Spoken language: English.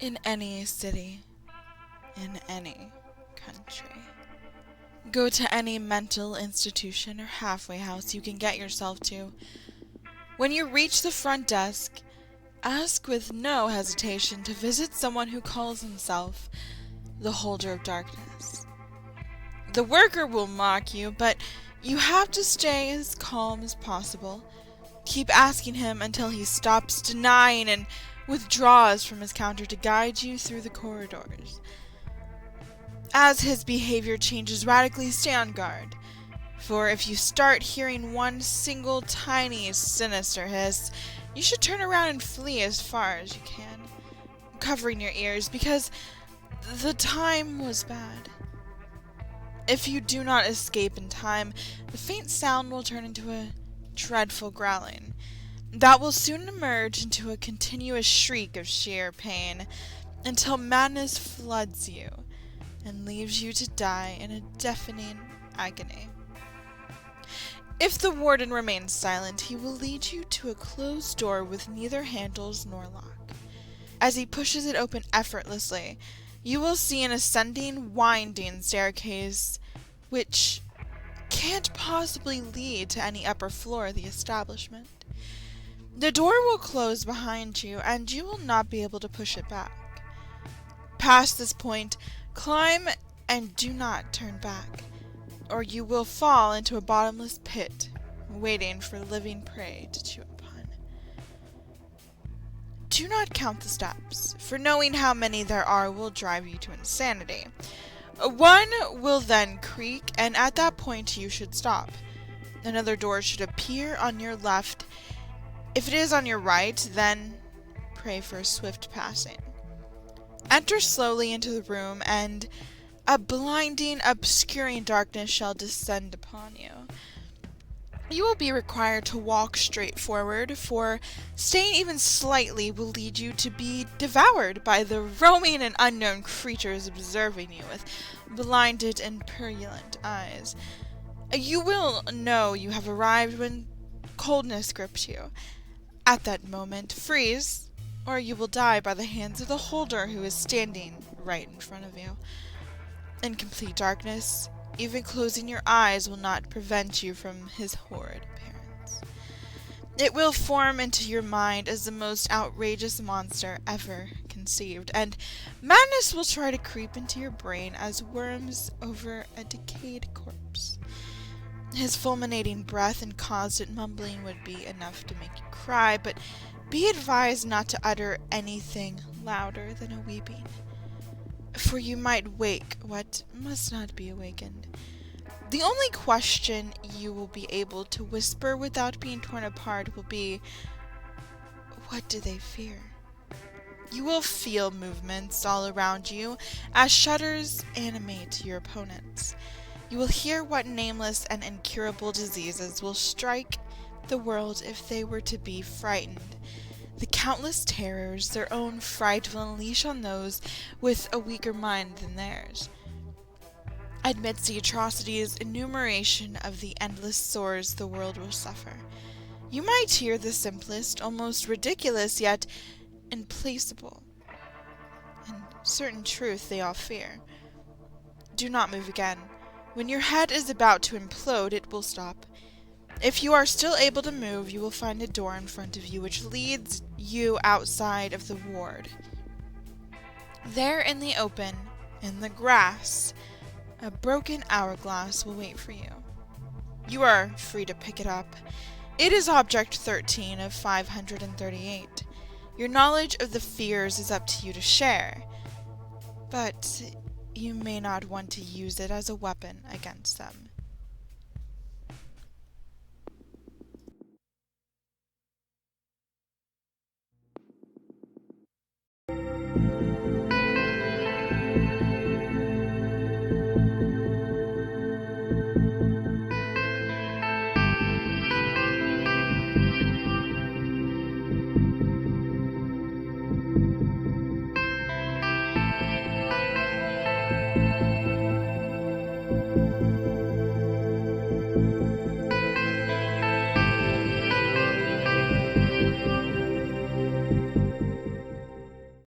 In any city, in any country. Go to any mental institution or halfway house you can get yourself to. When you reach the front desk, ask with no hesitation to visit someone who calls himself the Holder of Darkness. The worker will mock you, but you have to stay as calm as possible. Keep asking him until he stops denying and withdraws from his counter to guide you through the corridors. As his behavior changes radically, stay on guard. For if you start hearing one single tiny sinister hiss, you should turn around and flee as far as you can, covering your ears, because the time was bad. If you do not escape in time, the faint sound will turn into a dreadful growling that will soon emerge into a continuous shriek of sheer pain until madness floods you and leaves you to die in a deafening agony. If the warden remains silent, he will lead you to a closed door with neither handles nor lock. As he pushes it open effortlessly, you will see an ascending, winding staircase which can't possibly lead to any upper floor of the establishment. The door will close behind you, and you will not be able to push it back. Past this point, climb and do not turn back, or you will fall into a bottomless pit, waiting for living prey to chew upon. Do not count the steps, for knowing how many there are will drive you to insanity. One will then creak, and at that point you should stop. Another door should appear on your left. If it is on your right, then pray for a swift passing. Enter slowly into the room, and a blinding, obscuring darkness shall descend upon you. You will be required to walk straight forward, for staying even slightly will lead you to be devoured by the roaming and unknown creatures observing you with blinded and purulent eyes. You will know you have arrived when coldness grips you. At that moment, freeze, or you will die by the hands of the holder who is standing right in front of you. In complete darkness, even closing your eyes will not prevent you from his horrid appearance. It will form into your mind as the most outrageous monster ever conceived, and madness will try to creep into your brain as worms over a decayed corpse. His fulminating breath and constant mumbling would be enough to make you cry, but be advised not to utter anything louder than a weeping, for you might wake what must not be awakened. The only question you will be able to whisper without being torn apart will be, what do they fear? You will feel movements all around you as shudders animate your opponents. You will hear what nameless and incurable diseases will strike the world if they were to be frightened. The countless terrors their own fright will unleash on those with a weaker mind than theirs. Amidst the atrocities, enumeration of the endless sores the world will suffer, you might hear the simplest, almost ridiculous, yet implacable and certain truth they all fear. Do not move again. When your head is about to implode, it will stop. If you are still able to move, you will find a door in front of you which leads you outside of the ward. There in the open, in the grass, a broken hourglass will wait for you. You are free to pick it up. It is object 13 of 538. Your knowledge of the fears is up to you to share, but you may not want to use it as a weapon against them.